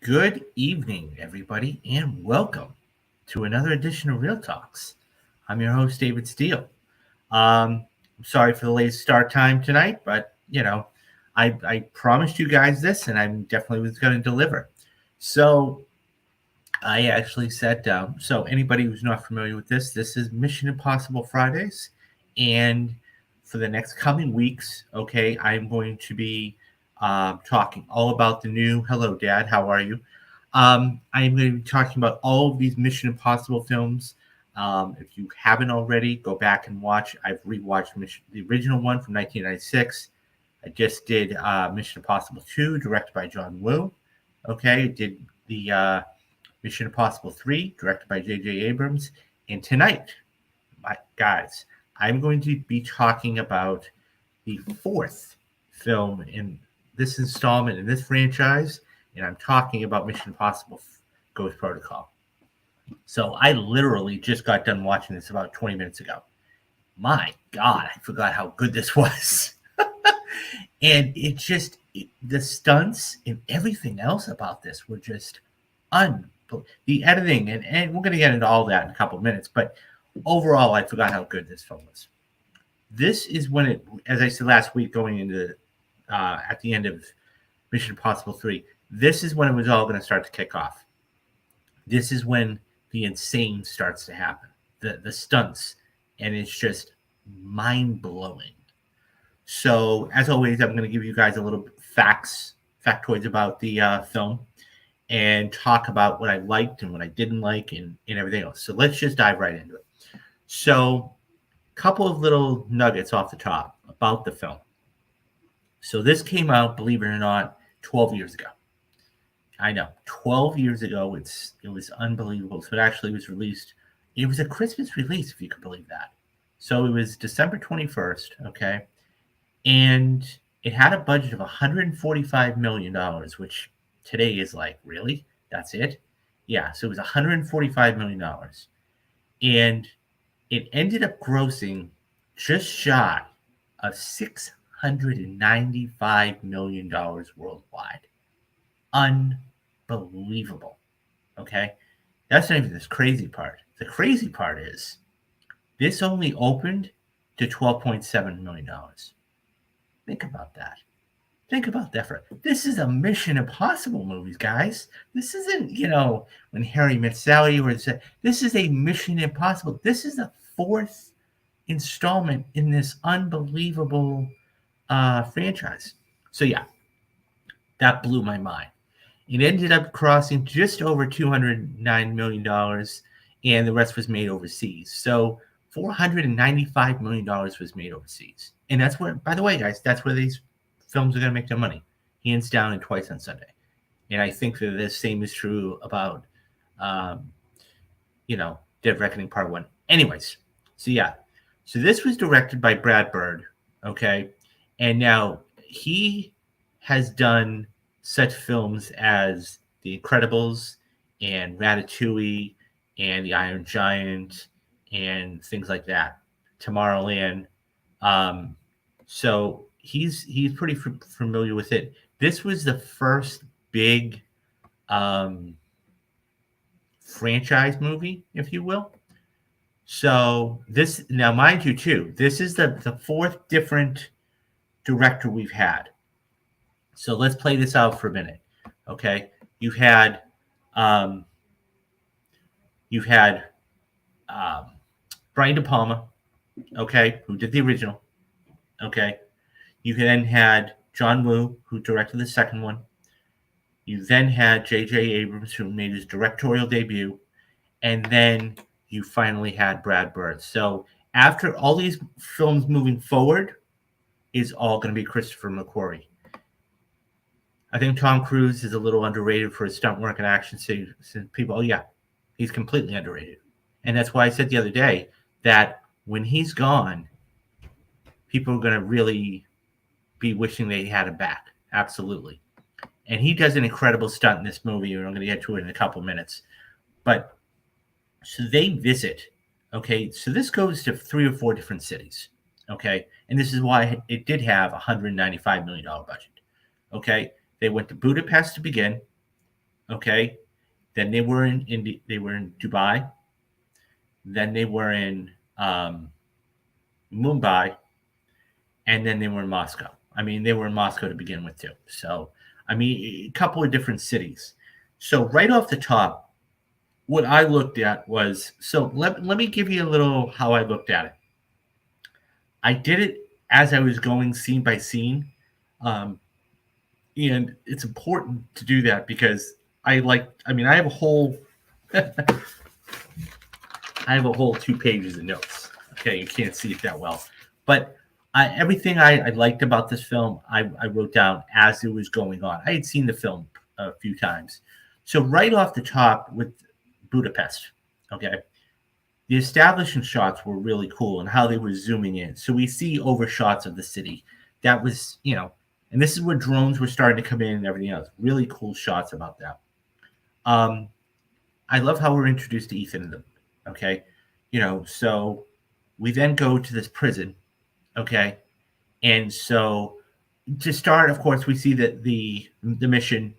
Good evening, everybody, and welcome to another edition of Real Talks. I'm your host, David Steele. I'm sorry for the late start time tonight, but I promised you guys this, and I definitely was going to deliver. So I actually sat down. So anybody who's not familiar with this is Mission Impossible Fridays, and for the next coming weeks, okay, I'm going to be talking all about the new. Hello, Dad. How are you? I'm going to be talking about all of these Mission Impossible films. If you haven't already, go back and watch. I've rewatched the original one from 1996. I just did Mission Impossible 2, directed by John Woo. Okay, did the Mission Impossible 3, directed by J.J. Abrams. And tonight, guys, I'm going to be talking about the fourth film in this installment in this franchise, and I'm talking about Mission Impossible Ghost Protocol. So I literally just got done watching this about 20 minutes ago. My God, I forgot how good this was. And the stunts and everything else about this were just unbelievable. The editing, and we're going to get into all that in a couple of minutes, but overall, I forgot how good this film was. This is when it, as I said last week, going into at the end of Mission Impossible 3, this is when it was all going to start to kick off. This is when the insane starts to happen, the stunts, and it's just mind-blowing. So, as always, I'm going to give you guys a little factoids about the film, and talk about what I liked and what I didn't like and everything else. So let's just dive right into it. So, a couple of little nuggets off the top about the film. So this came out, believe it or not, 12 years ago. I know, 12 years ago. It was unbelievable. So it actually was released. It was a Christmas release, if you could believe that. So it was December 21st, okay? And it had a budget of $145 million, which today is like, really? That's it? Yeah, so it was $145 million. And it ended up grossing just shy of $695 million worldwide. Unbelievable. Okay? That's not even this crazy part. The crazy part is this only opened to $12.7 million. Think about that. Think about that. This is a Mission Impossible movie, guys. This isn't, when Harry Met Sally, or this is a Mission Impossible. This is the fourth installment in this unbelievable franchise. So yeah, that blew my mind. It ended up crossing just over $209 million, and the rest was made overseas. So $495 million was made overseas. And that's where, by the way, guys, that's where these films are going to make their money, hands down, and twice on Sunday. And I think that the same is true about, Dead Reckoning Part 1. Anyways, so yeah. So this was directed by Brad Bird, okay? And now he has done such films as The Incredibles and Ratatouille and The Iron Giant and things like that, Tomorrowland. So he's pretty familiar with it. This was the first big franchise movie, if you will. So this, now mind you too, this is the fourth different director we've had. So let's play this out for a minute. Okay. You've had Brian De Palma, okay, who did the original. Okay. You then had John Woo, who directed the second one. You then had J.J. Abrams, who made his directorial debut. And then you finally had Brad Bird. So after all these films moving forward is all going to be Christopher McQuarrie. I think Tom Cruise is a little underrated for his stunt work and action scenes. People, he's completely underrated. And that's why I said the other day that when he's gone, people are going to really be wishing they had him back. Absolutely. And he does an incredible stunt in this movie, and I'm going to get to it in a couple minutes. But so they visit, okay? So this goes to 3 or 4 different cities, okay? And this is why it did have a $195 million budget, okay? They went to Budapest to begin. Okay, then they were they were in Dubai, then they were in Mumbai, and then they were in Moscow. I mean, they were in Moscow to begin with too. So, I mean, a couple of different cities. So right off the top, what I looked at was so let me give you a little how I looked at it. I did it as I was going scene by scene. Um, and it's important to do that because I mean, I have a whole I have a whole 2 pages of notes. Okay, you can't see it that well, but everything I liked about this film, I wrote down as it was going on. I had seen the film a few times, so right off the top with Budapest, okay, the establishing shots were really cool and how they were zooming in. So we see overshots of the city. That was, and this is where drones were starting to come in and everything else. Really cool shots about that. Um, I love how we're introduced to Ethan in them. Okay, so we then go to this prison. Okay, and so to start, of course, we see that the mission.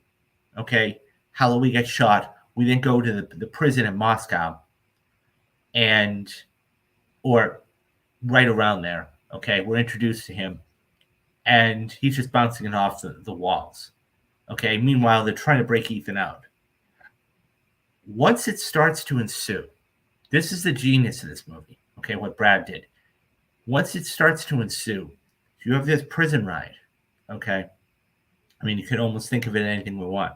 Okay, how we get shot. We then go to the prison in Moscow, and or right around there. Okay, we're introduced to him, and he's just bouncing it off the walls. Okay, meanwhile they're trying to break Ethan out. Once it starts to ensue, this is the genius of this movie. Okay, what Brad did. Once it starts to ensue, you have this prison ride. Okay, I mean you could almost think of it as anything we want.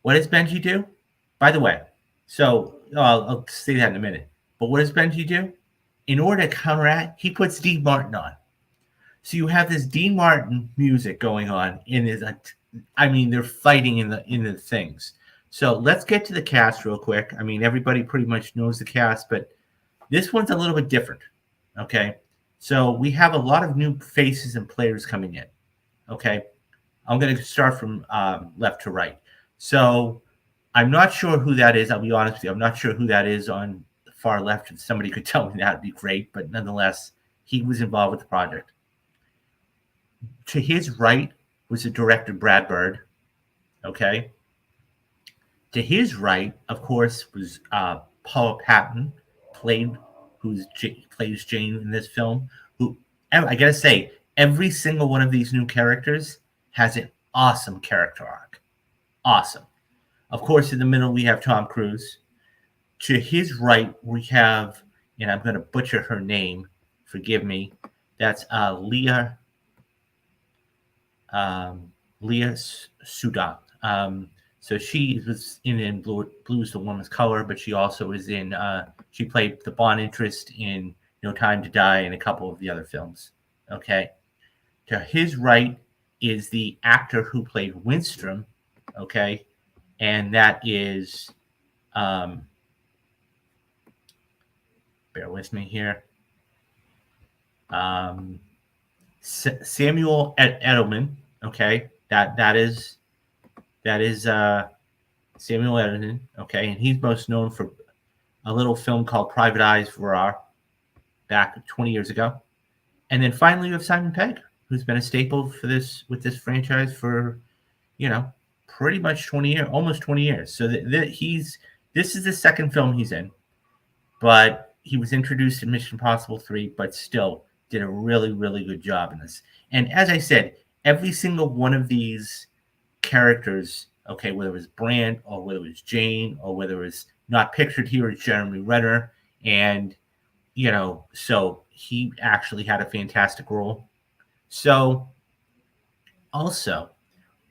What does Benji do? By the way, so I'll say that in a minute. But what does Benji do? In order to counteract, he puts Dean Martin on. So you have this Dean Martin music going on in his. I mean, they're fighting in the things. So let's get to the cast real quick. I mean, everybody pretty much knows the cast, but this one's a little bit different. Okay, so we have a lot of new faces and players coming in. Okay, I'm going to start from left to right. So I'm not sure who that is. I'll be honest with you. I'm not sure who that is on the far left. If somebody could tell me, that'd be great. But nonetheless, he was involved with the project. To his right was the director Brad Bird. Okay. To his right, of course, was Paula Patton, plays Jane in this film. Who I gotta say, every single one of these new characters has an awesome character arc. Awesome. Of course, in the middle we have Tom Cruise. To his right we have, and I'm going to butcher her name. Forgive me. That's Leah Sudan. So she was in Blue's the Warmest Color, but she also was in. She played the Bond interest in No Time to Die and a couple of the other films. Okay. To his right is the actor who played Winstrom. Okay, and that is. Bear with me here. Samuel Edelman. Okay, that is Samuel Edelman. Okay, and he's most known for a little film called Private Eyes Farrar back 20 years ago. And then finally, you have Simon Pegg, who's been a staple for this franchise for, pretty much 20 years, almost 20 years. So this is the second film he's in, but he was introduced in Mission Impossible 3, but still did a really, really good job in this. And as I said, every single one of these characters, okay, whether it was Brandt or whether it was Jane or whether it was not pictured here as Jeremy Renner, and so he actually had a fantastic role. So also,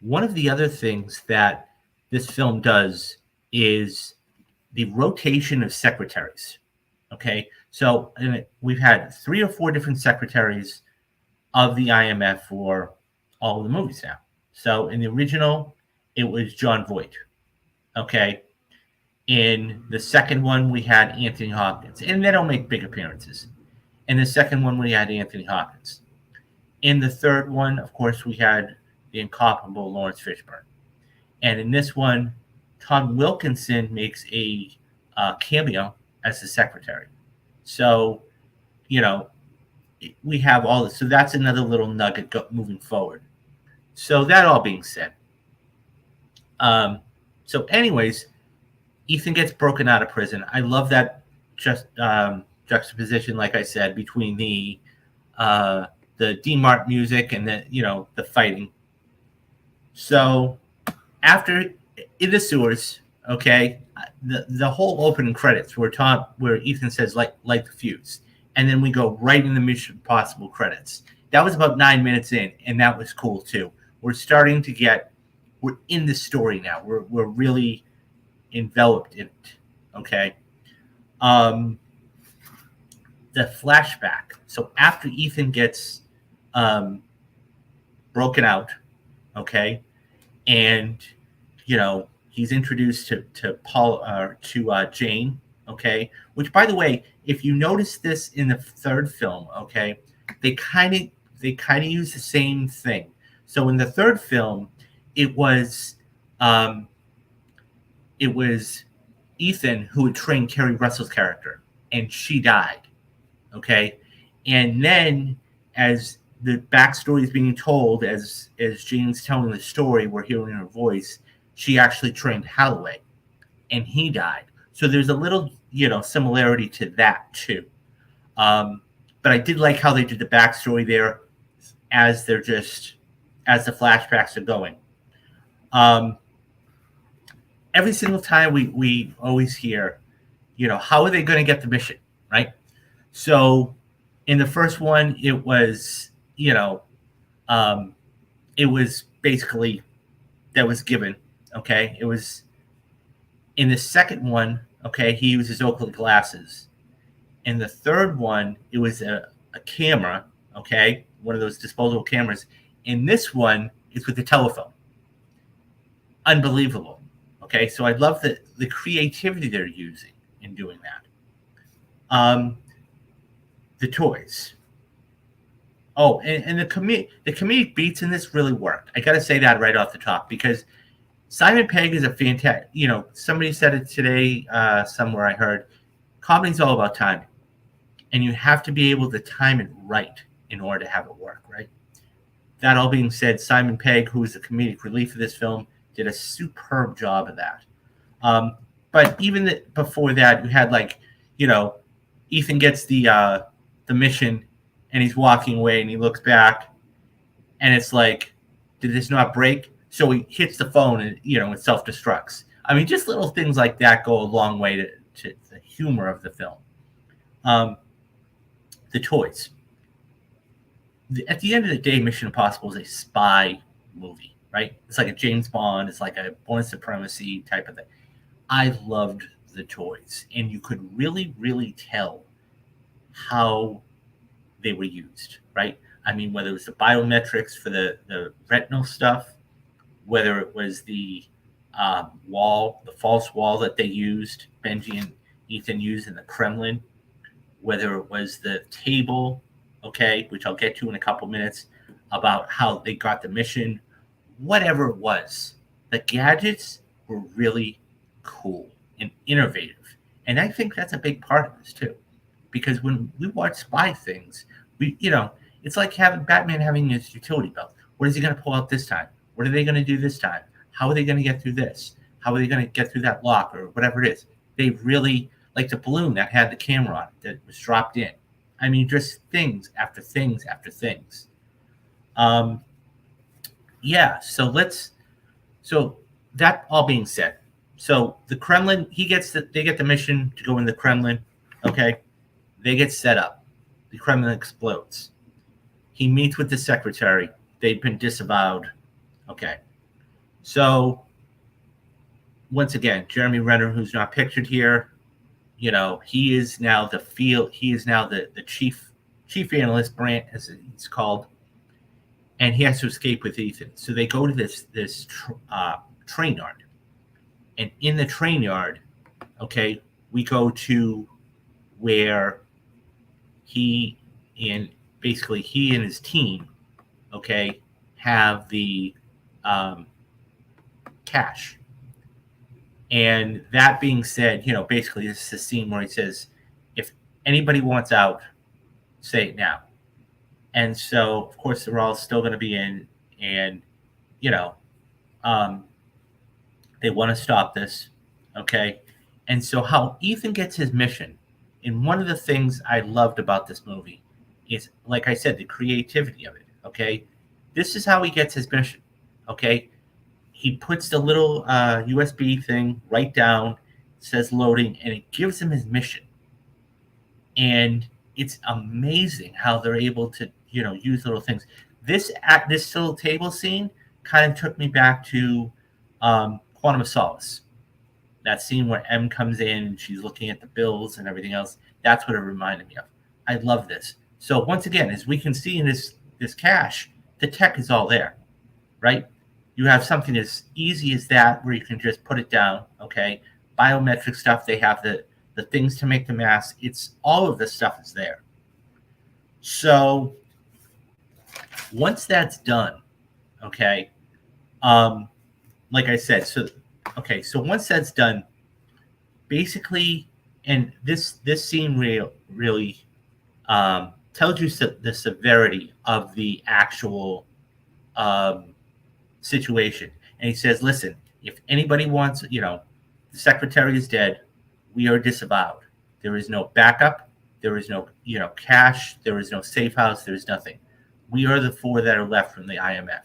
one of the other things that this film does is the rotation of secretaries. Okay, so we've had 3 or 4 different secretaries of the IMF for all of the movies now. So in the original, it was John Voight. Okay, in the second one, we had Anthony Hopkins, and they don't make big appearances. In the second one, we had Anthony Hopkins. In the third one, of course, we had the incomparable Lawrence Fishburne. And in this one, Tom Wilkinson makes a cameo as the secretary. So, we have all this. So that's another little nugget moving forward. So that all being said, so So, anyways, Ethan gets broken out of prison. I love that juxtaposition, like I said, between the D Mart music and the fighting. So after in the sewers, okay, the whole opening credits were taught where Ethan says light the fuse, and then we go right in the Mission Impossible credits. That was about 9 minutes in, and that was cool too. We're in the story now. We're really enveloped in it. Okay. Um, the flashback. So after Ethan gets broken out, okay, and he's introduced to Paul to Jane, okay. Which, by the way, if you notice this in the third film, okay, they kind of use the same thing. So in the third film, it was um, it was Ethan who had trained Kerry Russell's character, and she died. Okay, and then as the backstory is being told, as Jane's telling the story, we're hearing her voice. She actually trained Holloway, and he died. So there's a little similarity to that too. But I did like how they did the backstory there, as as the flashbacks are going. Every single time we always hear, how are they going to get the mission, right? So in the first one, it was, it was basically that was given. Okay. It was in the second one. Okay. He uses Oakley glasses. In the third one, it was a camera. Okay. One of those disposable cameras. In this one, it's with the telephone. Unbelievable. Okay. So I love the creativity they're using in doing that. The toys. Oh, and the comedic beats in this really worked. I got to say that right off the top, because Simon Pegg is a fantastic. Somebody said it today somewhere. I heard comedy's all about timing, and you have to be able to time it right in order to have it work. Right. That all being said, Simon Pegg, who is the comedic relief of this film, did a superb job of that. But even before that, you had Ethan gets the mission, and he's walking away, and he looks back, and it's like, did this not break? So he hits the phone, and it self-destructs. I mean, just little things like that go a long way to the humor of the film. The toys. At the end of the day, Mission Impossible is a spy movie, right? It's like a James Bond. It's like a Born Supremacy type of thing. I loved the toys, and you could really, really tell how they were used, right? I mean, whether it was the biometrics for the retinal stuff, whether it was the the false wall that they used, Benji and Ethan used in the Kremlin, whether it was the table, okay, which I'll get to in a couple minutes, about how they got the mission, whatever it was, the gadgets were really cool and innovative. And I think that's a big part of this too. Because when we watch spy things, it's like Batman having his utility belt. What is he going to pull out this time? What are they going to do this time? How are they going to get through this? How are they going to get through that lock or whatever it is? They really, like the balloon that had the camera on it that was dropped in. I mean, just things after things after things. Yeah. So that all being said, so the Kremlin, they get the mission to go in the Kremlin. Okay. They get set up. The Kremlin explodes. He meets with the secretary. They've been disavowed. Okay. So, once again, Jeremy Renner, who's not pictured here, he is now the chief analyst, Brant, as it's called, and he has to escape with Ethan. So they go to this train yard, and in the train yard, okay, we go to where he and his team, okay, have the cash. And that being said, basically this is a scene where he says, if anybody wants out, say it now. And so, of course, they're all still going to be in, and, They want to stop this, okay? And so how Ethan gets his mission, and one of the things I loved about this movie is, like I said, the creativity of it, okay? This is how he gets his mission, okay? He puts the little USB thing right down, says loading, and it gives him his mission. And it's amazing how they're able to, use little things. This little table scene kind of took me back to Quantum of Solace. That scene where M comes in and she's looking at the bills and everything else. That's what it reminded me of. I love this. So once again, as we can see in this cache, the tech is all there, right? You have something as easy as that where you can just put it down, okay? Biometric stuff, they have the things to make the mask. It's all of this stuff is there. So once that's done, okay, like I said, so once that's done, basically, and this scene really tells you the severity of the actual situation. And he says, listen, if anybody wants, the secretary is dead, we are disavowed. There is no backup. There is no, cash. There is no safe house. There is nothing. We are the four that are left from the IMF.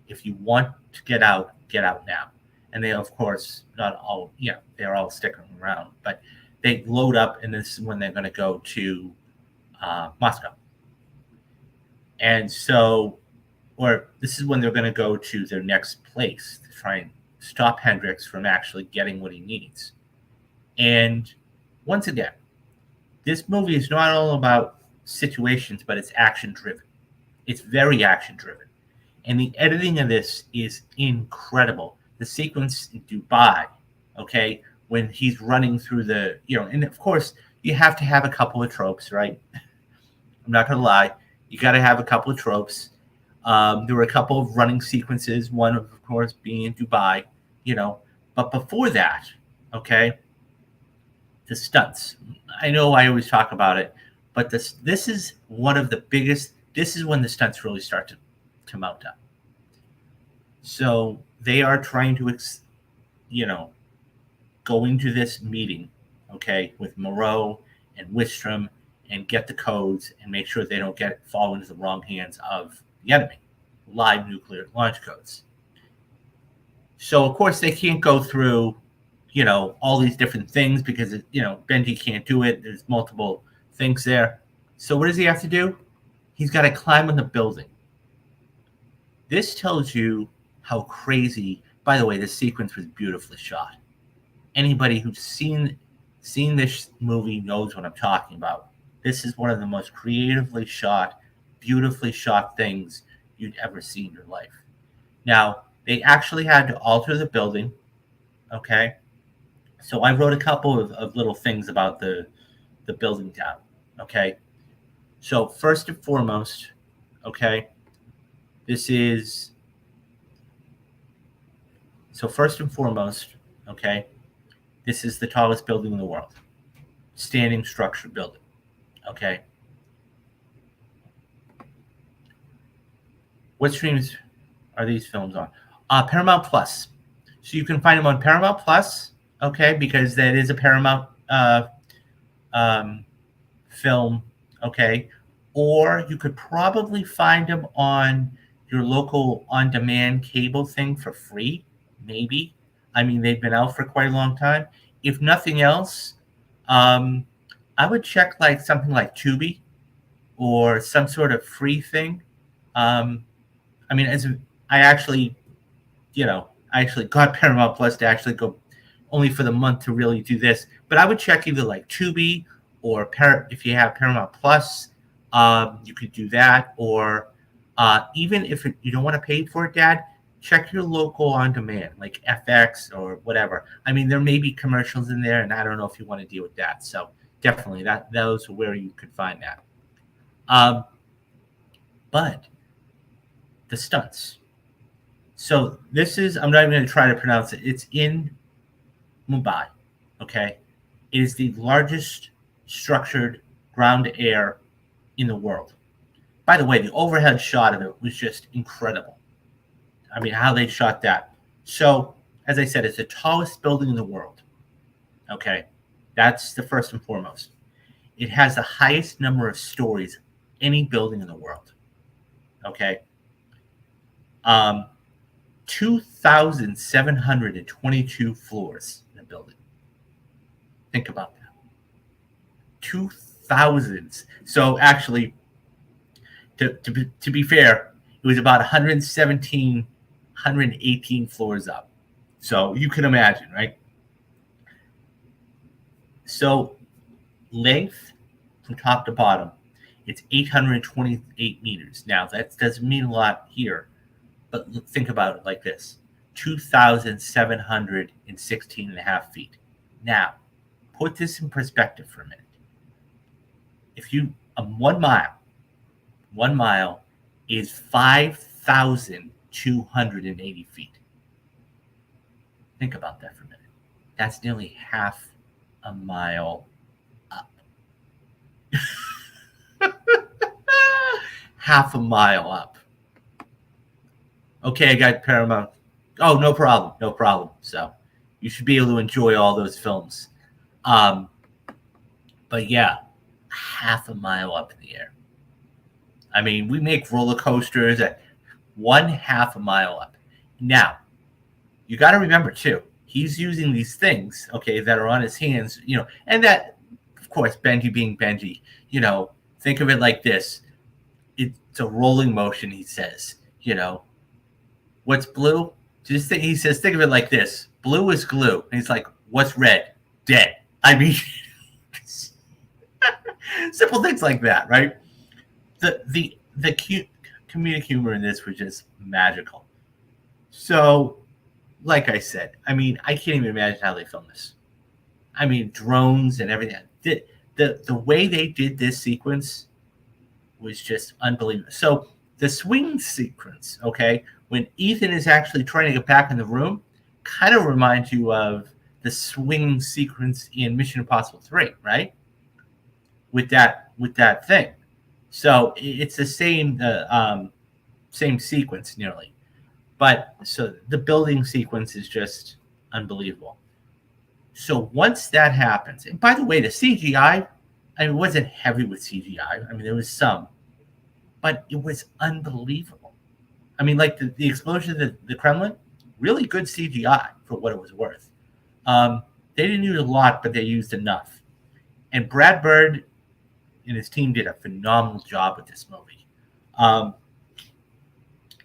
If you want to get out now. And they, of course, not all, they're all sticking around, but they load up, and this is when they're going to go to Moscow. And so, or this is when they're going to go to their next place to try and stop Hendricks from actually getting what he needs. And once again, this movie is not all about situations, but it's action-driven. It's very action-driven. And the editing of this is incredible. The sequence in Dubai, okay, when he's running through the, and of course, you have to have a couple of tropes, right? I'm not going to lie. You got to have a couple of tropes. There were a couple of running sequences, one, of course, being in Dubai, But before that, okay, the stunts. I know I always talk about it, but this is one of the biggest. This is when the stunts really start to mount up. So they are trying to, go into this meeting, okay, with Moreau and Wistrom and get the codes and make sure they don't fall into the wrong hands of the enemy, live nuclear launch codes. So, of course, they can't go through, all these different things because, Benji can't do it. There's multiple things there. So what does he have to do? He's got to climb on the building. This tells you how crazy, by the way, this sequence was beautifully shot. Anybody who's seen this movie knows what I'm talking about. This is one of the most creatively shot, beautifully shot things you'd ever see in your life. Now, they actually had to alter the building, okay? So I wrote a couple of little things about the building down, okay? So first and foremost, okay, this is the tallest building in the world. Standing structure building, okay? What streams are these films on? Paramount Plus. So you can find them on Paramount Plus, okay, because that is a Paramount film, okay? Or you could probably find them on your local on-demand cable thing for free, maybe. I mean, they've been out for quite a long time. If nothing else, I would check something like Tubi or some sort of free thing. I actually got Paramount Plus to actually go only for the month to really do this. But I would check either like Tubi or if you have Paramount Plus, you could do that. Or even if you don't want to pay for it, Dad, check your local on demand, like FX or whatever. I mean, there may be commercials in there, and I don't know if you want to deal with that. So definitely those are where you could find that. But the stunts. So this is, I'm not even going to try to pronounce it. It's in Mumbai, okay? It is the largest structured ground-to-air in the world. By the way, the overhead shot of it was just incredible. I mean, how they shot that. So as I said, it's the tallest building in the world. Okay, that's the first and foremost. It has the highest number of stories any building in the world. Okay, 2,722 floors in the building. Think about that. 2,000. So actually, to be fair, it was about 117, 118 floors up. So you can imagine, right? So length from top to bottom, it's 828 meters. Now, that doesn't mean a lot here, but think about it like this: 2,716 and a half feet. Now, put this in perspective for a minute. If you, 1 mile is 5,280 feet. Think about that for a minute. That's nearly half a mile up. Half a mile up. Okay, I got Paramount. Oh, no problem. No problem. So you should be able to enjoy all those films. But yeah, half a mile up in the air. I mean, we make roller coasters at 1/2 a mile up. Now, you got to remember too, he's using these things, okay, that are on his hands, and that, of course, Benji being Benji, think of it like this. It's a rolling motion, he says, what's blue? He says, think of it like this. Blue is glue. And he's like, what's red? Dead. I mean, simple things like that, right? The cute comedic humor in this was just magical. So, like I said, I mean, I can't even imagine how they filmed this. I mean, drones and everything. The way they did this sequence was just unbelievable. So the swing sequence, okay, when Ethan is actually trying to get back in the room, kind of reminds you of the swing sequence in Mission Impossible 3, right? With that thing. So it's the same sequence nearly. But so the building sequence is just unbelievable. So once that happens, and by the way, the CGI, I mean, it wasn't heavy with CGI. I mean, there was some, but it was unbelievable. I mean, like the explosion of the Kremlin, really good CGI for what it was worth. They didn't use a lot, but they used enough. And Brad Bird and his team did a phenomenal job with this movie.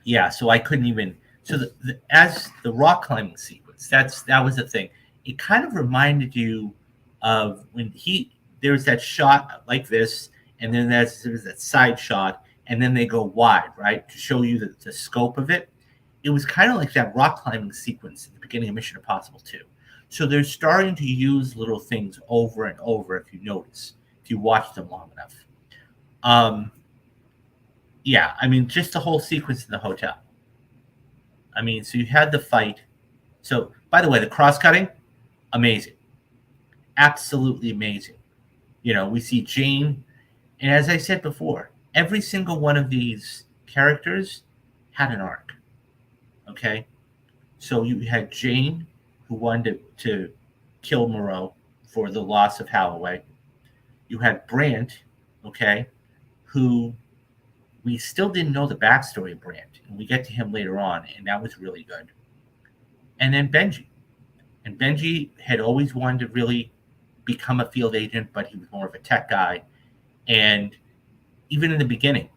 Yeah, so I couldn't even. So as the rock climbing sequence, that was the thing. It kind of reminded you of when there was that shot like this, and then there was that side shot, and then they go wide, right, to show you the scope of it. It was kind of like that rock climbing sequence at the beginning of Mission Impossible 2. So they're starting to use little things over and over, if you notice, if you watch them long enough. Yeah, I mean, just the whole sequence in the hotel. I mean, so you had the fight. So, by the way, the cross-cutting, amazing. Absolutely amazing. We see Jane, and as I said before, every single one of these characters had an arc. Okay? So you had Jane, who wanted to kill Moreau for the loss of Holloway. You had Brandt, okay, who we still didn't know the backstory of Brandt, and we get to him later on, and that was really good. And then Benji. And Benji had always wanted to really become a field agent, but he was more of a tech guy. And even in the beginning,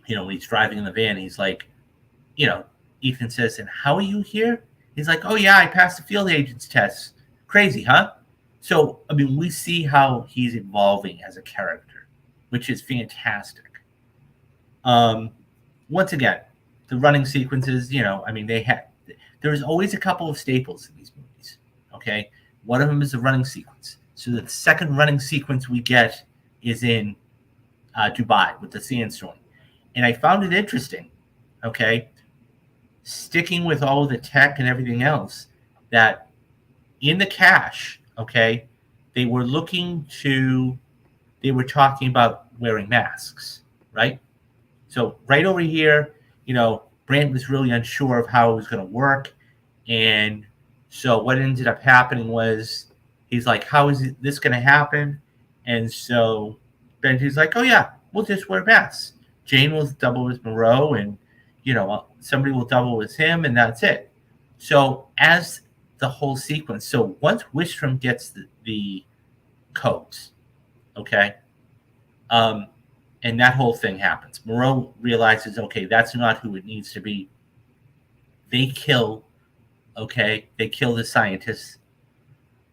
when he's driving in the van, he's like, Ethan says, and how are you here? He's like, oh, yeah, I passed the field agent's test. Crazy, huh? So, I mean, we see how he's evolving as a character, which is fantastic. Once again, the running sequences, I mean, there's always a couple of staples in these movies, okay? One of them is the running sequence. So the second running sequence we get is in Dubai with the sandstorm. And I found it interesting, okay, sticking with all of the tech and everything else, that in the cache, okay, they were talking about wearing masks, right? So right over here, Brandt was really unsure of how it was going to work. And so what ended up happening was he's like, how is this going to happen? And so Benji's like, oh, yeah, we'll just wear masks. Jane will double as Moreau, and, somebody will double as him, and that's it. So as the whole sequence, so once Wistrom gets the codes, okay, and that whole thing happens. Moreau realizes, okay, that's not who it needs to be. They kill the scientists,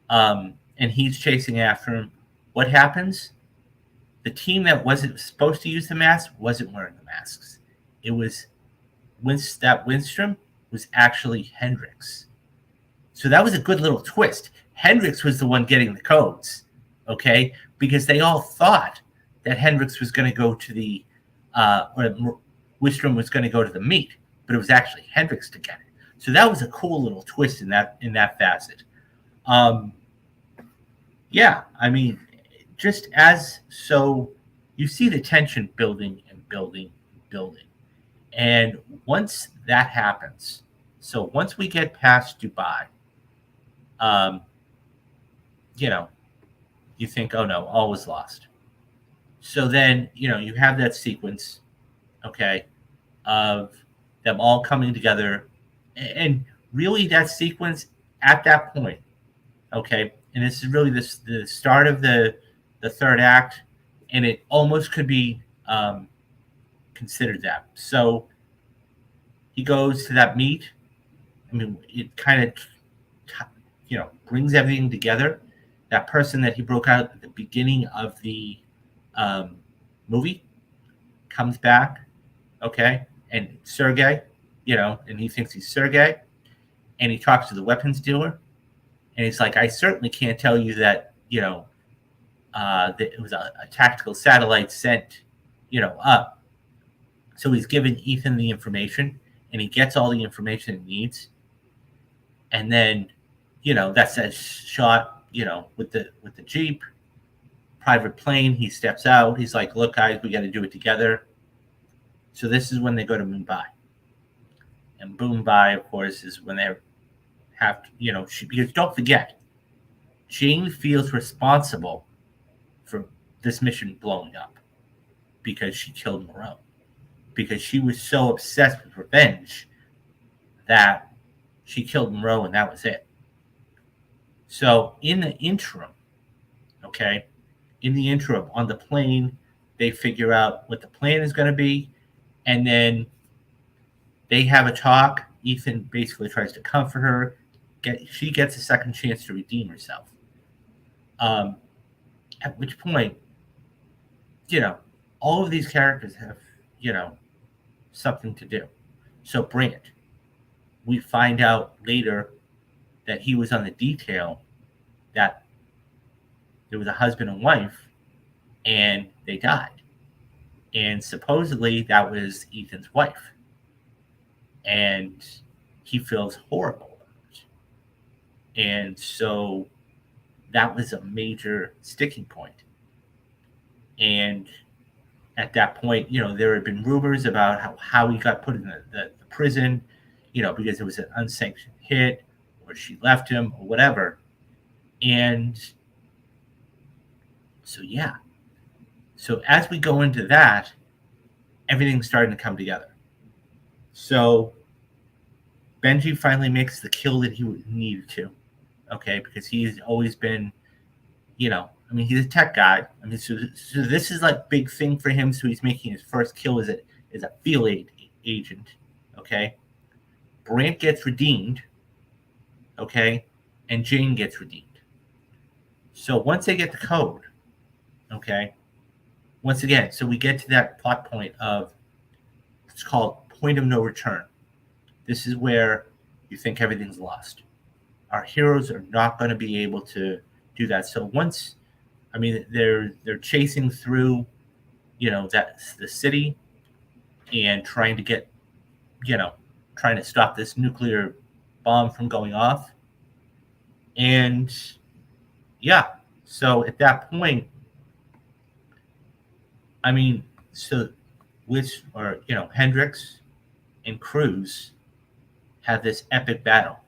and he's chasing after him. What happens? The team that wasn't supposed to use the mask wasn't wearing the masks. It was that Winstrom was actually Hendrix. So that was a good little twist. Hendrix was the one getting the codes, okay? Because they all thought that Hendrix was going to go to the, or Wistrom was going to go to the meet, but it was actually Hendrix to get it. So that was a cool little twist in that facet. Yeah, I mean, just as so, you see the tension building and building and building, and once that happens, so once we get past Dubai, um, you think, oh no, all was lost. So then, you have that sequence, okay, of them all coming together, and really that sequence at that point, okay, and this is really the start of the third act, and it almost could be considered that. So he goes to that meet. I mean, it kind of brings everything together. That person that he broke out at the beginning of the movie comes back, okay, and Sergey, and he thinks he's Sergey, and he talks to the weapons dealer, and he's like, I certainly can't tell you that, that it was a tactical satellite sent, up. So he's giving Ethan the information, and he gets all the information he needs, and then, that's that shot, with the Jeep, private plane. He steps out. He's like, look, guys, we got to do it together. So this is when they go to Mumbai. And Mumbai, of course, is when they have to, because don't forget, Jane feels responsible for this mission blowing up because she killed Moreau. Because she was so obsessed with revenge that she killed Moreau, and that was it. So in the interim, okay, on the plane, they figure out what the plan is going to be, and then they have a talk. Ethan basically tries to comfort her. She gets a second chance to redeem herself. At which point, all of these characters have, something to do. So Brant, we find out later that he was on the detail, that there was a husband and wife, and they died. And supposedly that was Ethan's wife. And he feels horrible about it. And so that was a major sticking point. And at that point, there had been rumors about how he got put in the prison, because it was an unsanctioned hit, or she left him, or whatever. And so, yeah. So as we go into that, everything's starting to come together. So Benji finally makes the kill that he needed to, okay, because he's always been, he's a tech guy. So this is like big thing for him. So he's making his first kill as a field agent, okay. Brant gets redeemed, okay, and Jane gets redeemed. So once they get the code, okay, once again, so we get to that plot point of, it's called point of no return. This is where you think everything's lost. Our heroes are not going to be able to do that. So once, they're chasing through, that's the city, and trying to get, trying to stop this nuclear bomb from going off. And yeah, so at that point, Hendrix and Cruz have this epic battle.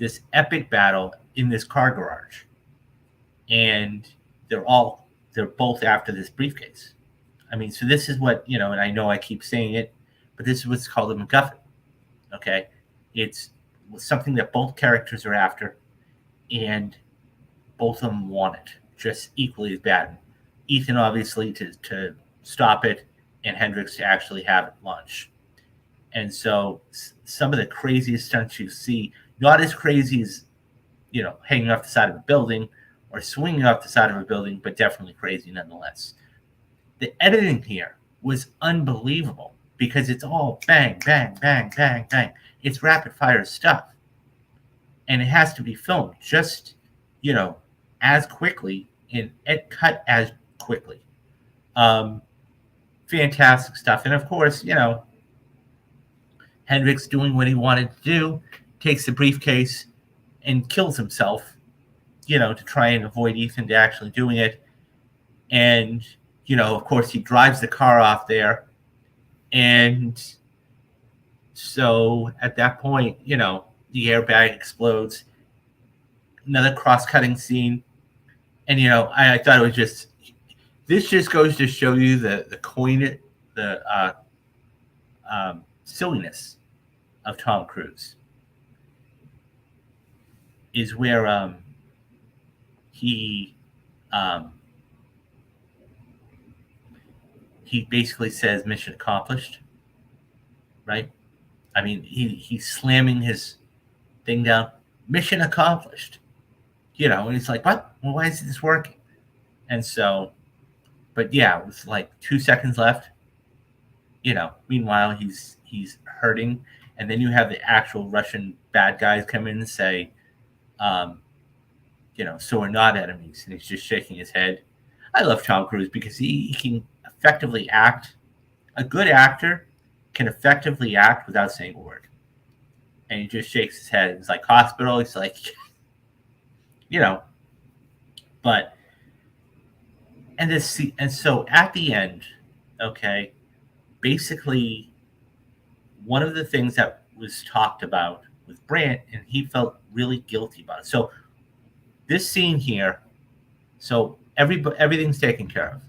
this epic battle in this car garage, and they're both after this briefcase. I mean, so this is what, and I know I keep saying it, but this is what's called a MacGuffin. Okay, it's something that both characters are after, and both of them want it just equally as bad. Ethan obviously to stop it, and Hendrix to actually have it launch. And so some of the craziest stunts you see, not as crazy as, hanging off the side of a building or swinging off the side of a building, but definitely crazy nonetheless. The editing here was unbelievable because it's all bang, bang, bang, bang, bang. It's rapid fire stuff. And it has to be filmed just, as quickly and cut as quickly. Fantastic stuff. And of course, Hendrix doing what he wanted to do, takes the briefcase and kills himself, to try and avoid Ethan to actually doing it. And, of course, he drives the car off there. And so at that point, the airbag explodes. Another cross-cutting scene. And, I thought it was this just goes to show you the silliness of Tom Cruise. Is where he basically says mission accomplished, right? I mean, he's slamming his thing down, mission accomplished, and he's like, what? Well, why is this working? And so, but yeah, it was like 2 seconds left, meanwhile he's hurting. And then you have the actual Russian bad guys come in and say, so we're not enemies. And he's just shaking his head. I love Tom Cruise because he can effectively act. A good actor can effectively act without saying a word. And he just shakes his head. He's like, hospital. He's like, but, and so at the end, okay, basically one of the things that was talked about with Brandt, and he felt really guilty about it. So this scene here, so everything's taken care of.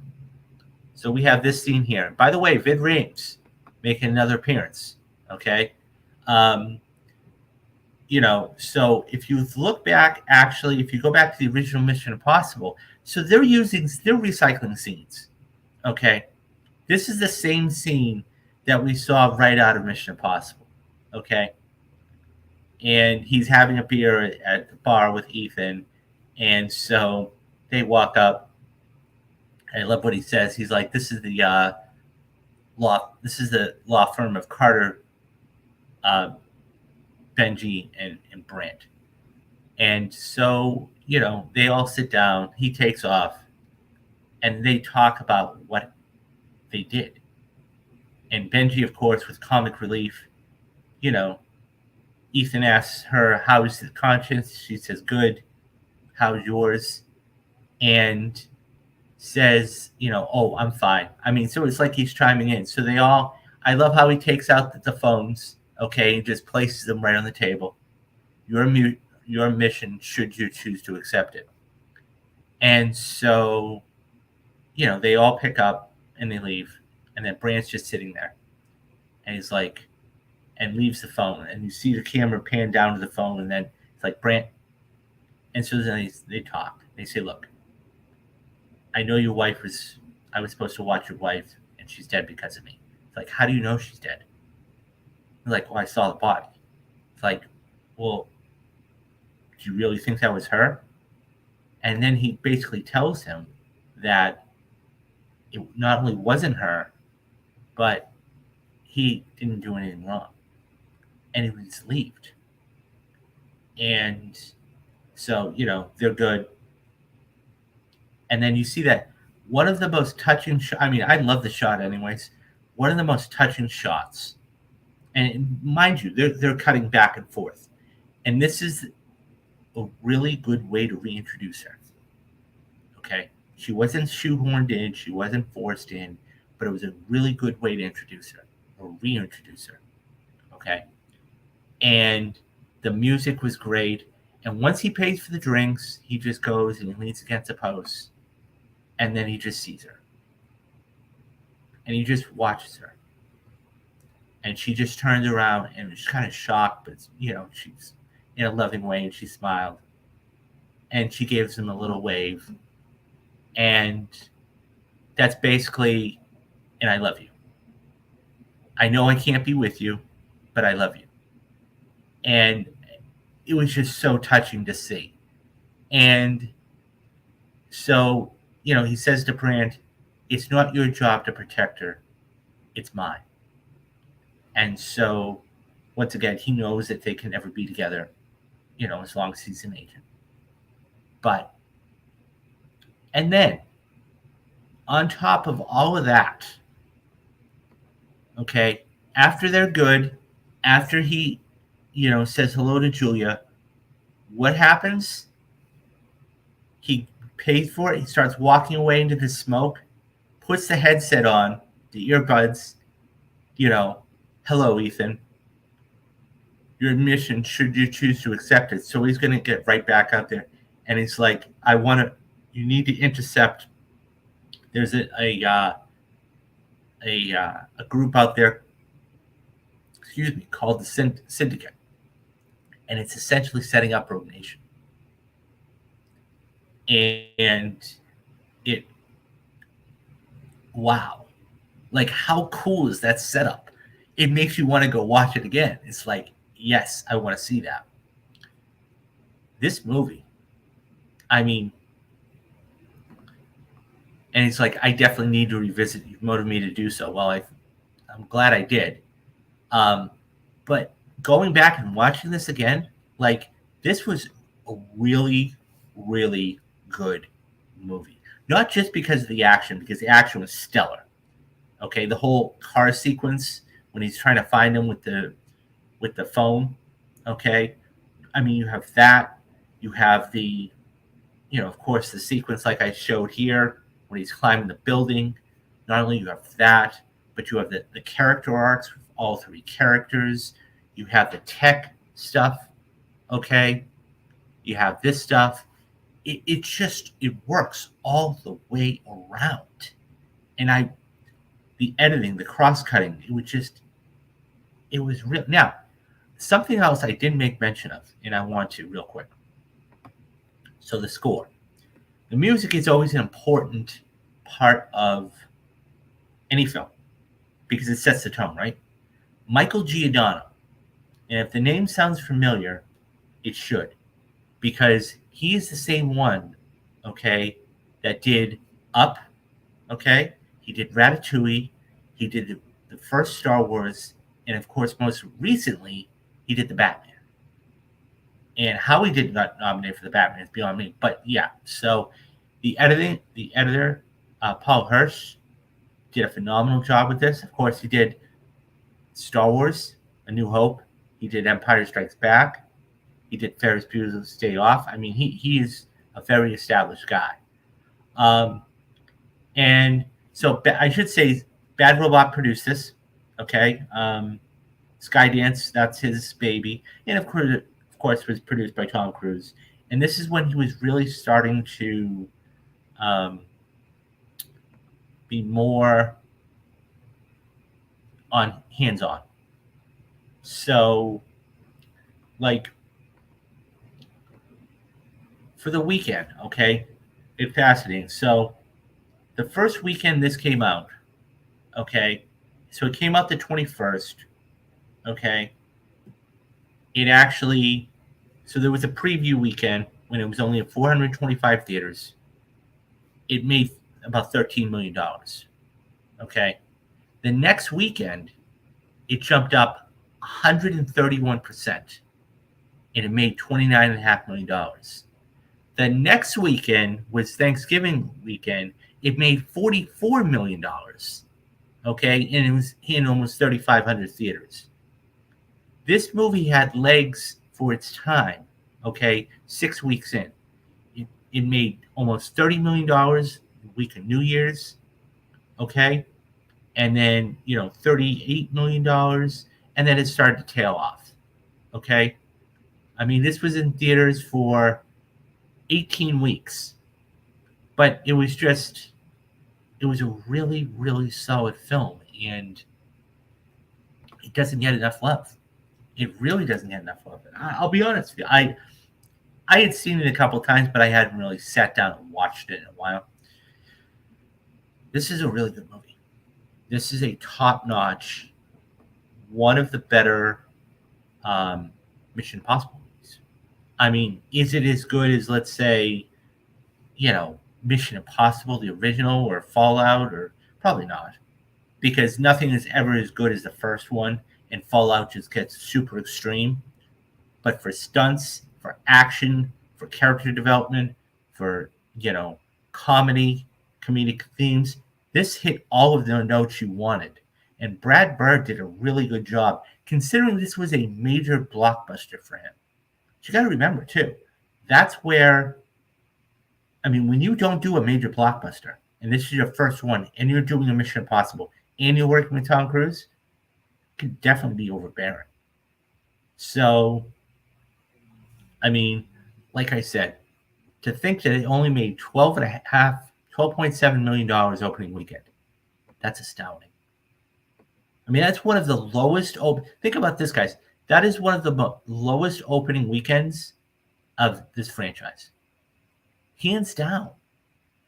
So we have this scene here. By the way, Ving Rhames making another appearance. Okay. So if you look back, actually, if you go back to the original Mission Impossible, so they're recycling scenes. Okay. This is the same scene that we saw right out of Mission Impossible. Okay. And he's having a beer at the bar with Ethan. And so they walk up. I love what he says. He's like, this is the law firm of Carter, Benji, and Brandt. And so, they all sit down. He takes off. And they talk about what they did. And Benji, of course, with comic relief, Ethan asks her, how's the conscience? She says, good. How's yours? And says, oh, I'm fine. I mean, so it's like he's chiming in. So I love how he takes out the phones, okay, and just places them right on the table. Your mission, should you choose to accept it. And so, they all pick up and they leave. And then Brandt's just sitting there. And he's like, and leaves the phone. And you see the camera pan down to the phone. And then it's like, Brandt. And so then they talk. They say, look, I know I was supposed to watch your wife, and she's dead because of me. It's like, how do you know she's dead? They're like, well, I saw the body. It's like, well, do you really think that was her? And then he basically tells him that it not only wasn't her, but he didn't do anything wrong. And he was relieved. And so, they're good. And then you see that one of the most touching I mean, I love the shot anyways. One of the most touching shots. And mind you, they're cutting back and forth. And this is a really good way to reintroduce her. Okay? She wasn't shoehorned in. She wasn't forced in. But it was a really good way to introduce her or reintroduce her. Okay? And The music was great. And once he pays for the drinks, he just goes and he leans against a post. And then he just sees her. And he just watches her. And she just turned around and was kind of shocked, but, she's in a loving way, and she smiled. And she gives him a little wave. And that's basically, and I love you. I know I can't be with you, but I love you. And it was just so touching to see. And so, he says to Brand, it's not your job to protect her, it's mine. And so, once again, he knows that they can never be together, as long as he's an agent. But, and then, on top of all of that, okay, after they're good, after he, says hello to Julia, what happens? He pays for it. He starts walking away into the smoke, puts the headset on, the earbuds, hello, Ethan. Your admission, should you choose to accept it. So he's going to get right back out there. And he's like, you need to intercept. There's a group out there, called the Syndicate. And it's essentially setting up Rogue Nation. And wow. Like, how cool is that setup? It makes you want to go watch it again. It's like, yes, I want to see that. This movie, I mean, and it's like, I definitely need to revisit. You've motivated me to do so. Well, I'm glad I did. But going back and watching this again, like, this was a really, really good movie. Not just because of the action, because the action was stellar. Okay, the whole car sequence when he's trying to find him with the phone. Okay, I mean, you have that. You have the, of course, the sequence like I showed here when he's climbing the building. Not only you have that, but you have the character arcs with all three characters. You have the tech stuff. Okay, you have this stuff. It works all the way around. And the editing, the cross-cutting, it was real. Now, something else I didn't make mention of, and I want to real quick. So the score. The music is always an important part of any film because it sets the tone, right? Michael Giordano. And if the name sounds familiar, it should. Because he is the same one, okay, that did Up, okay? He did Ratatouille. He did the first Star Wars. And, of course, most recently, he did the Batman. And how he did not nominate for the Batman is beyond me. But, yeah, so the editor, Paul Hirsch, did a phenomenal job with this. Of course, he did Star Wars, A New Hope. He did Empire Strikes Back. He did Ferris Bueller's Day Off. I mean, he is a very established guy. And so I should say Bad Robot produced this, okay? Skydance, that's his baby. And, of course, was produced by Tom Cruise. And this is when he was really starting to be more hands-on. So, like, for the weekend, okay, it's fascinating. So, the first weekend this came out, okay, so it came out the 21st, okay. It actually, so there was a preview weekend when it was only at 425 theaters. It made about $13 million, okay. The next weekend, it jumped up 131%, and it made $29.5 million. The next weekend was Thanksgiving weekend. It made $44 million, okay, and it was in almost 3,500 theaters. This movie had legs for its time, okay, 6 weeks in. It made almost $30 million the week of New Year's, okay, and then, $38 million, and then it started to tail off, okay. I mean, this was in theaters for 18 weeks, but it was a really, really solid film, and it doesn't get enough love. It really doesn't get enough love. I'll be honest with you. I had seen it a couple times, but I hadn't really sat down and watched it in a while. This is a really good movie. This is a top notch, one of the better Mission Impossible movies. I mean, is it as good as, let's say, Mission Impossible, the original, or Fallout, or probably not, because nothing is ever as good as the first one, and Fallout just gets super extreme. But for stunts, for action, for character development, for comedy, comedic themes, this hit all of the notes you wanted. And Brad Bird did a really good job, considering this was a major blockbuster for him. But you got to remember too, that's where, I mean, when you don't do a major blockbuster, and this is your first one, and you're doing a Mission Impossible, and you're working with Tom Cruise, it can definitely be overbearing. So, I mean, like I said, to think that it only made $12.7 million opening weekend, that's astounding. I mean, that's one of the lowest. Think about this, guys. That is one of the lowest opening weekends of this franchise, hands down.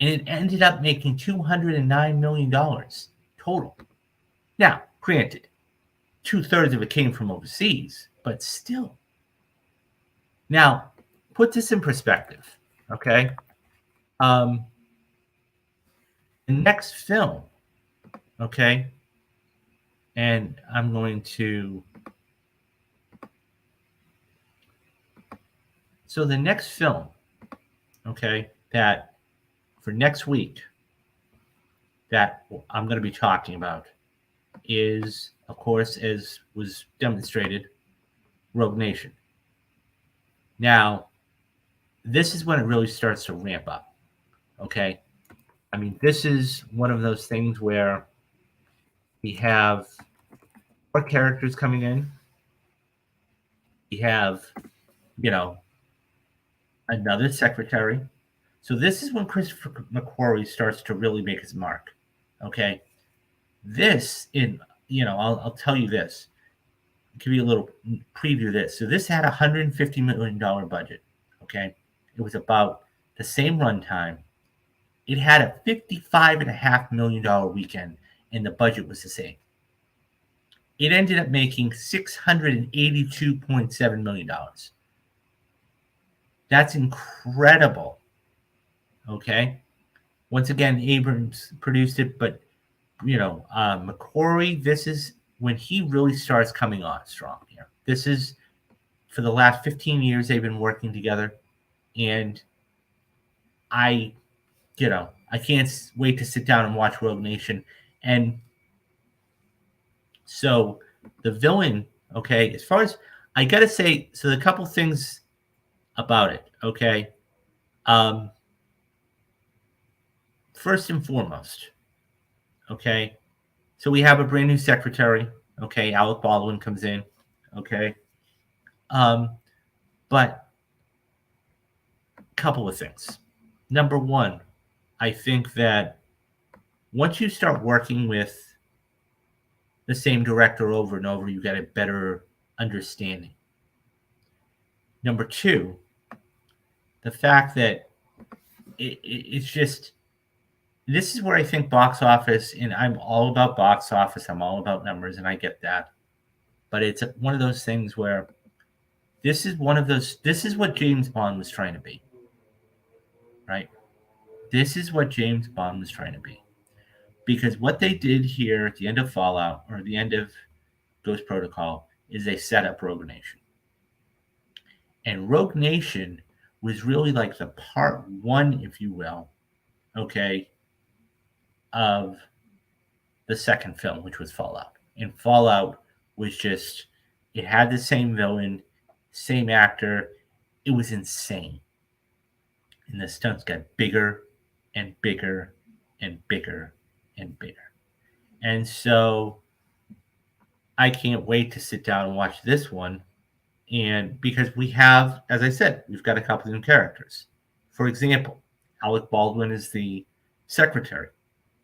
And it ended up making $209 million total. Now, granted, 2/3 of it came from overseas, but still. Now, put this in perspective, okay? The next film, okay, and I'm going to. So the next film, okay, that for next week that I'm going to be talking about is, of course, as was demonstrated, Rogue Nation. Now, this is when it really starts to ramp up, okay? I mean, this is one of those things where we have more characters coming in. We have, another secretary. So this is when Christopher McQuarrie starts to really make his mark. Okay, this I'll tell you this. I'll give you a little preview of this. So this had $150 million budget. Okay, it was about the same runtime. It had a $55.5 million weekend, and the budget was the same. It ended up making $682.7 million. That's incredible. Okay. Once again, Abrams produced it, but McQuarrie, this is when he really starts coming on strong here. This is for the last 15 years they've been working together, and I can't wait to sit down and watch Rogue Nation. And so the villain, okay, as far as I gotta say, so the couple things about it, okay. First and foremost, okay, so we have a brand new secretary, okay, Alec Baldwin comes in, okay. But a couple of things. Number one, I think that once you start working with the same director over and over, you get a better understanding. Number two, the fact that it's just, this is where I think box office, and I'm all about box office, I'm all about numbers, and I get that. But it's one of those things where this is what James Bond was trying to be. Right? This is what James Bond was trying to be. Because what they did here at the end of Fallout, or the end of Ghost Protocol, is they set up Rogue Nation. And Rogue Nation was really like the part one, if you will, okay, of the second film, which was Fallout. And Fallout was just, it had the same villain, same actor. It was insane. And the stunts got bigger and bigger and bigger and bigger. And so I can't wait to sit down and watch this one And because we have, as I said, we've got a couple of new characters. For example, Alec Baldwin is the secretary.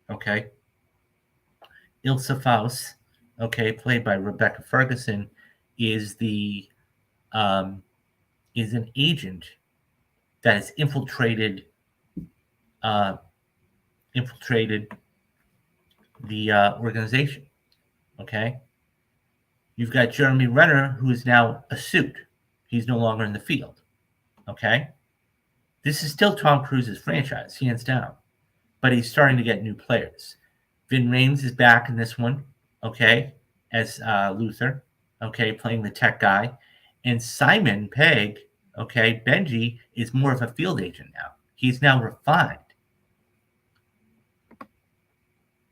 Okay. Ilsa Faust, okay, played by Rebecca Ferguson, is the um, is an agent that has uh, infiltrated the organization. Okay, you've got Jeremy Renner, who is now a suit. He's no longer in the field. Okay, this is still Tom Cruise's franchise, hands down, but he's starting to get new players. Vin Rames is back in this one. Okay, as Luther. Okay, playing the tech guy, and Simon Pegg. Okay, Benji is more of a field agent now. He's now refined.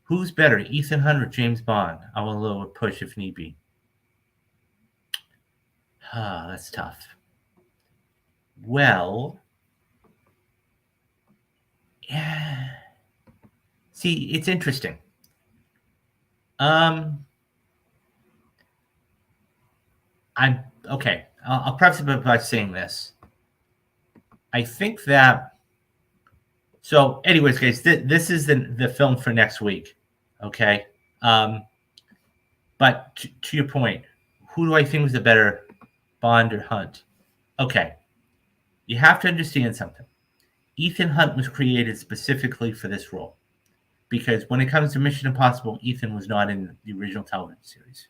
Who's better, Ethan Hunt or James Bond? I will a little push if need be. That's tough. Well, yeah. See, it's interesting. I'm okay. I'll preface it by saying this. I think that. So, anyways, guys, this is the film for next week. Okay. But to your point, who do I think was the better, Bond or Hunt? Okay. You have to understand something. Ethan Hunt was created specifically for this role because when it comes to Mission Impossible, Ethan was not in the original television series.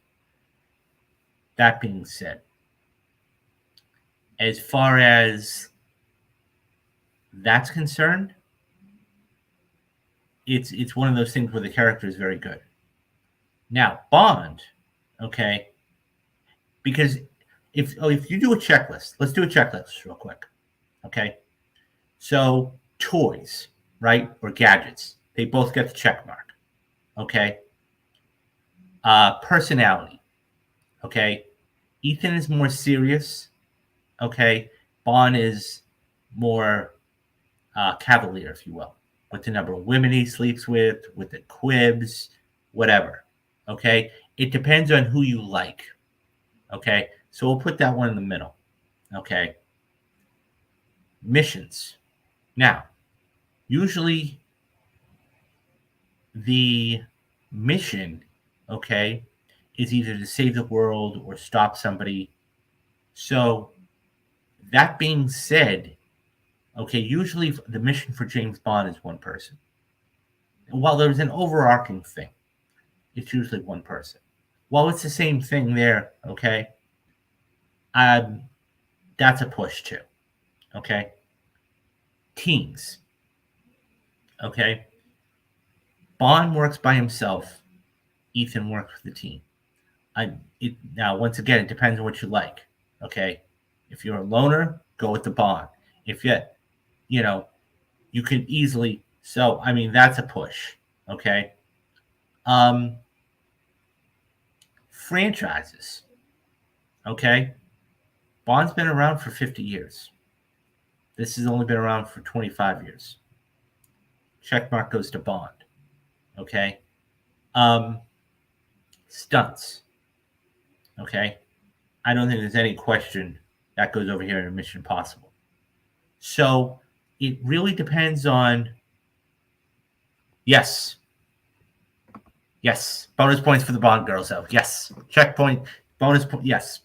That being said, as far as that's concerned, it's one of those things where the character is very good. Now, Bond, okay, because if you do a checklist, let's do a checklist real quick, okay? So toys, right, or gadgets, they both get the check mark, okay? Personality, okay? Ethan is more serious, okay? Bond is more cavalier, if you will, with the number of women he sleeps with the quibs, whatever. Okay, it depends on who you like. Okay, so we'll put that one in the middle. Okay, missions. Now, usually the mission, okay, is either to save the world or stop somebody. So, that being said, okay, usually the mission for James Bond is one person. While there's an overarching thing, it's usually one person. While it's the same thing there, okay, that's a push too. Okay, teams. Okay, Bond works by himself. Ethan works with the team. Now once again, it depends on what you like. Okay, if you're a loner, go with the Bond. If you know, you can easily. So I mean, that's a push. Okay. Franchises. Okay, Bond's been around for 50 years. This has only been around for 25 years. Checkmark goes to Bond. Okay. Stunts. Okay. I don't think there's any question that goes over here in Mission Impossible. So it really depends on. Yes. Yes. Bonus points for the Bond girls, though. Yes. Checkpoint. Bonus point. Yes.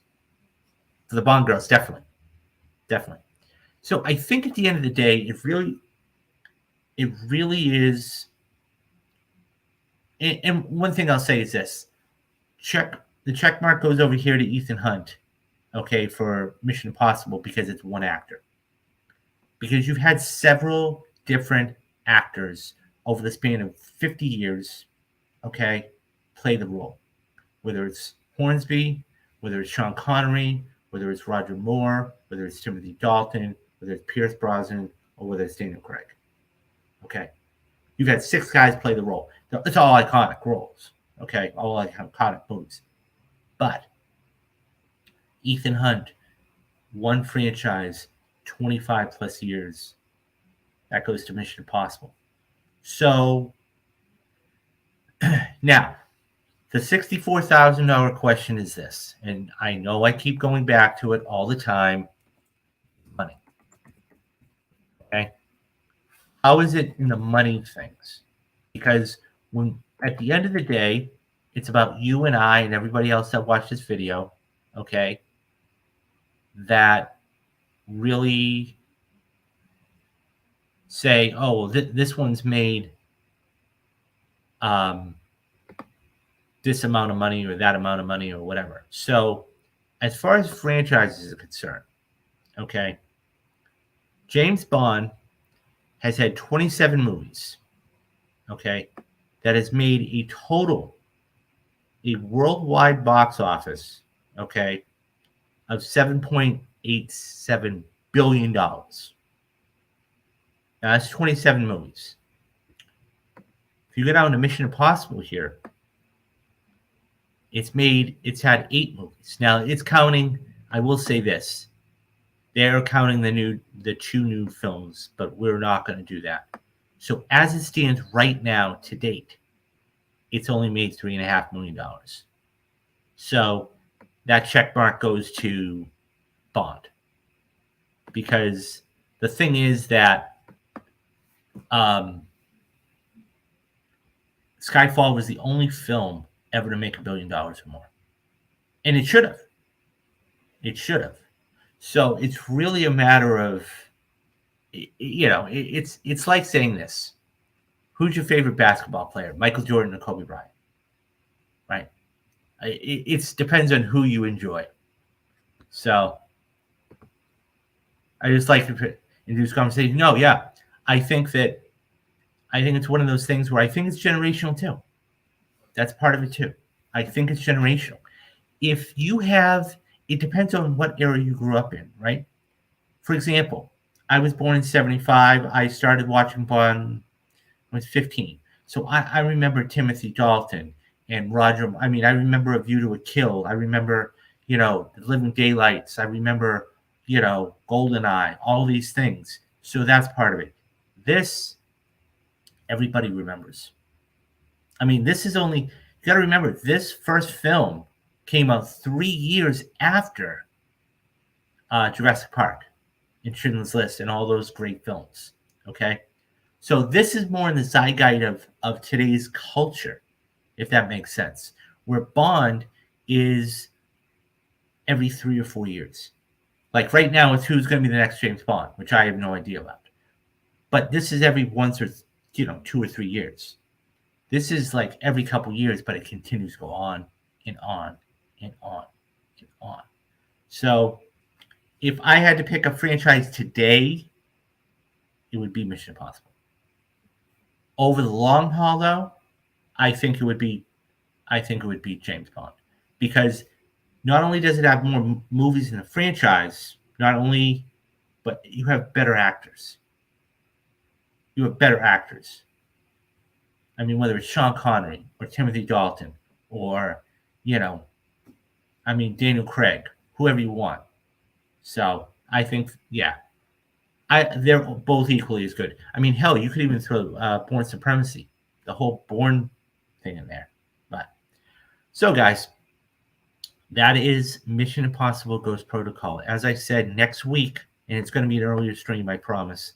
For the Bond girls, definitely. Definitely. So I think at the end of the day, it really is. And one thing I'll say is this: the check mark goes over here to Ethan Hunt, okay, for Mission Impossible because it's one actor. Because you've had several different actors over the span of 50 years, okay, play the role. Whether it's Hornsby, whether it's Sean Connery, whether it's Roger Moore, whether it's Timothy Dalton, whether it's Pierce Brosnan, or whether it's Daniel Craig. Okay. You've had 6 guys play the role. It's all iconic roles. Okay. All iconic movies. But Ethan Hunt, one franchise, 25 plus years. That goes to Mission Impossible. So now, The $64,000 question is this, and I know I keep going back to it all the time. Money. Okay. How is it in the money things? Because when at the end of the day, it's about you and I and everybody else that watched this video, okay, that really say, oh, well, this one's made this amount of money or that amount of money or whatever. So as far as franchises are concerned, okay, James Bond has had 27 movies, okay, that has made a worldwide box office, okay, of $7.87 billion. Now, that's 27 movies. If you go down to Mission Impossible here, it's had 8 movies. Now, it's counting, I will say this, they're counting the 2 new films, but we're not going to do that. So as it stands right now to date, it's only made $3.5 million. So that check mark goes to Bond. Because the thing is that Skyfall was the only film ever to make $1 billion or more. And it should have. It should have. So it's really a matter of, it's like saying this. Who's your favorite basketball player? Michael Jordan or Kobe Bryant? Right? It depends on who you enjoy. So I just like to introduce conversation. No, yeah. I think it's one of those things where I think it's generational too. That's part of it too. I think it's generational. If you have, it depends on what era you grew up in, right? For example, I was born in 1975. I started watching Bond when I was 15. So I remember Timothy Dalton and Roger. I mean, I remember A View to a Kill. I remember, The Living Daylights. I remember, GoldenEye, all these things. So that's part of it. This, everybody remembers. I mean, this is only, you got to remember, this first film came out 3 years after Jurassic Park and Schindler's List and all those great films. Okay? So this is more in the zeitgeist of today's culture, if that makes sense, where Bond is every 3 or 4 years. Like right now, it's who's going to be the next James Bond, which I have no idea about. But this is every 2 or 3 years. This is like every couple years, but it continues to go on and on and on and on. So if I had to pick a franchise today, it would be Mission Impossible. Over the long haul, though, I think it would be James Bond, because not only does it have more movies in the franchise, but you have better actors. I mean, whether it's Sean Connery or Timothy Dalton or, Daniel Craig, whoever you want. So I think, yeah, they're both equally as good. I mean, hell, you could even throw Bourne Supremacy, the whole Bourne thing in there. But so, guys, that is Mission Impossible Ghost Protocol. As I said, next week, and it's going to be an earlier stream, I promise.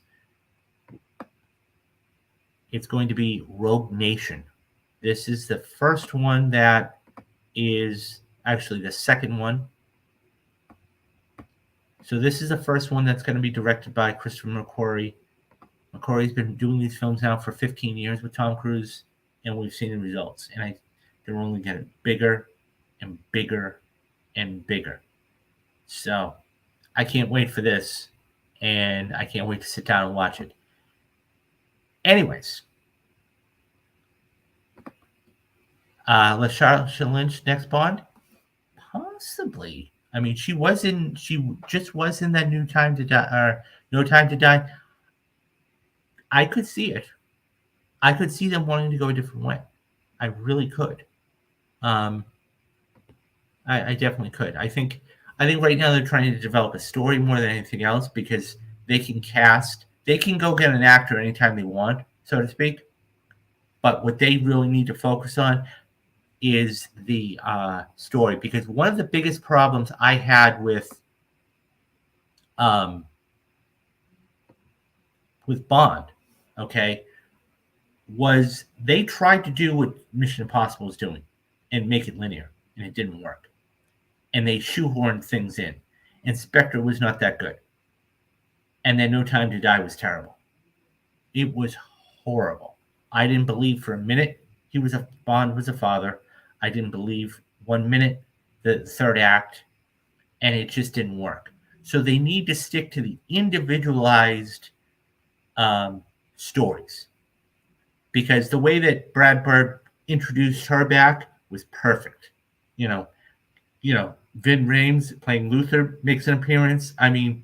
It's going to be Rogue Nation. This is the first one that is actually the second one. So this is the first one that's going to be directed by Christopher McQuarrie. McQuarrie's been doing these films now for 15 years with Tom Cruise, and we've seen the results. And they're only getting bigger and bigger and bigger. So I can't wait for this, and I can't wait to sit down and watch it. Anyways, LaShasha Lynch next Bond? Possibly. I mean, she just was in that No Time to Die. I could see it. I could see them wanting to go a different way. I really could. I definitely could. I think right now they're trying to develop a story more than anything else, because they can go get an actor anytime they want, so to speak. But what they really need to focus on, is the story, because one of the biggest problems I had with Bond, okay, was they tried to do what Mission Impossible was doing and make it linear, and it didn't work. And they shoehorned things in. And Spectre was not that good. And then No Time to Die was terrible. It was horrible. I didn't believe for a minute Bond was a father. I didn't believe 1 minute the third act, and it just didn't work. So they need to stick to the individualized stories, because the way that Brad Bird introduced her back was perfect. You know, Vin Rames playing Luther makes an appearance. I mean,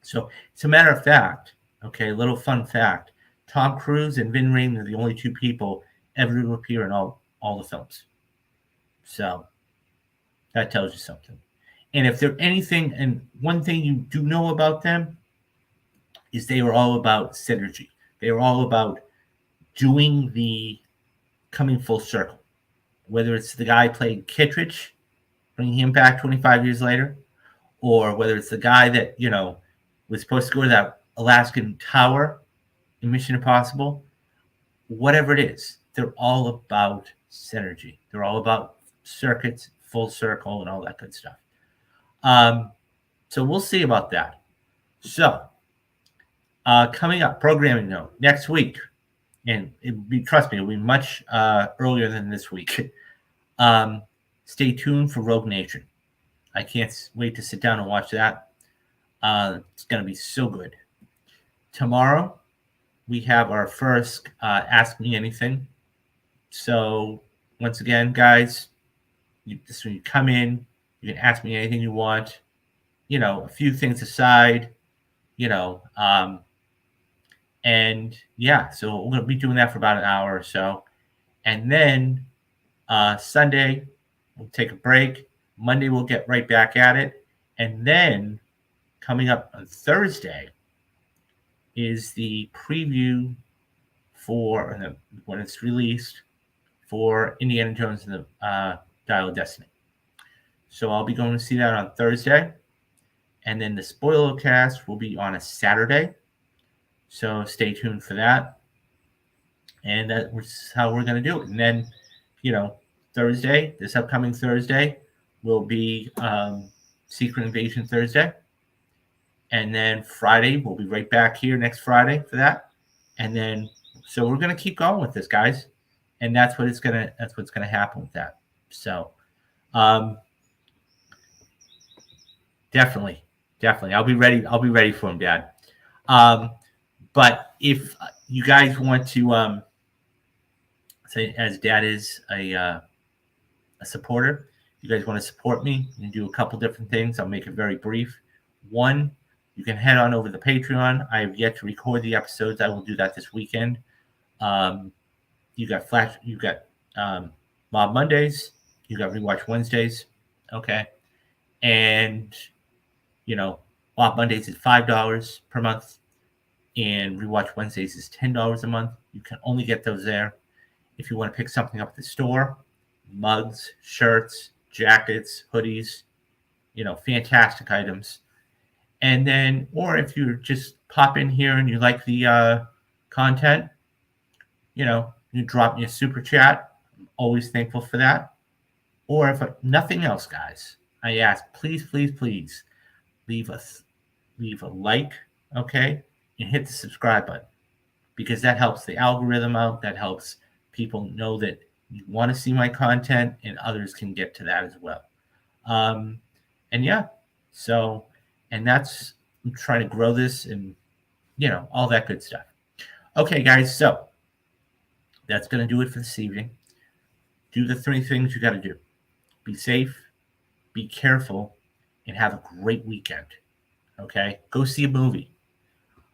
so it's a matter of fact. Okay, a little fun fact: Tom Cruise and Vin Rames are the only two people ever to appear in all the films. So that tells you something. And if they're anything, and one thing you do know about them is they were all about synergy. They were all about doing the coming full circle. Whether it's the guy playing Kittredge, bringing him back 25 years later, or whether it's the guy that, was supposed to go to that Alaskan tower in Mission Impossible, whatever it is, they're all about synergy. They're all about circuits, full circle, and all that good stuff. So we'll see about that. So coming up, programming note, next week, and trust me, it'll be much earlier than this week. Stay tuned for Rogue Nation. I can't wait to sit down and watch that. It's going to be so good. Tomorrow, we have our first Ask Me Anything. So, once again, guys, when you come in, you can ask me anything you want. A few things aside, and yeah, so we're going to be doing that for about an hour or so. And then Sunday, we'll take a break. Monday, we'll get right back at it. And then coming up on Thursday is the preview for when it's released for Indiana Jones and the Dial of Destiny. So I'll be going to see that on Thursday. And then the spoiler cast will be on a Saturday. So stay tuned for that. And that's how we're going to do it. And then, Thursday, this upcoming Thursday, will be Secret Invasion Thursday. And then Friday, we'll be right back here next Friday for that. And then, so we're going to keep going with this, guys. And that's what's going to happen with that. So, definitely. I'll be ready for him, Dad. But if you guys want to, say, as Dad is a supporter, if you guys want to support me, you can do a couple different things. I'll make it very brief. One, you can head on over to Patreon. I have yet to record the episodes. I will do that this weekend. You got Mob Mondays. You got Rewatch Wednesdays. Okay. And, Mob Mondays is $5 per month. And Rewatch Wednesdays is $10 a month. You can only get those there. If you want to pick something up at the store, mugs, shirts, jackets, hoodies, fantastic items. And then, or if you just pop in here and you like the content, you drop me a super chat. I'm always thankful for that. Or if nothing else, guys, I ask, please leave a like, okay, and hit the subscribe button, because that helps the algorithm out. That helps people know that you want to see my content, and others can get to that as well. And yeah, so, and that's, I'm trying to grow this and, all that good stuff. Okay, guys, so that's going to do it for this evening. Do the 3 things you got to do. Be safe, be careful, and have a great weekend. Okay? Go see a movie.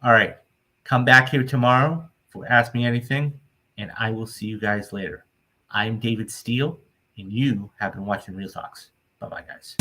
All right. Come back here tomorrow for Ask Me Anything, and I will see you guys later. I'm David Steele, and you have been watching Real Talks. Bye-bye, guys.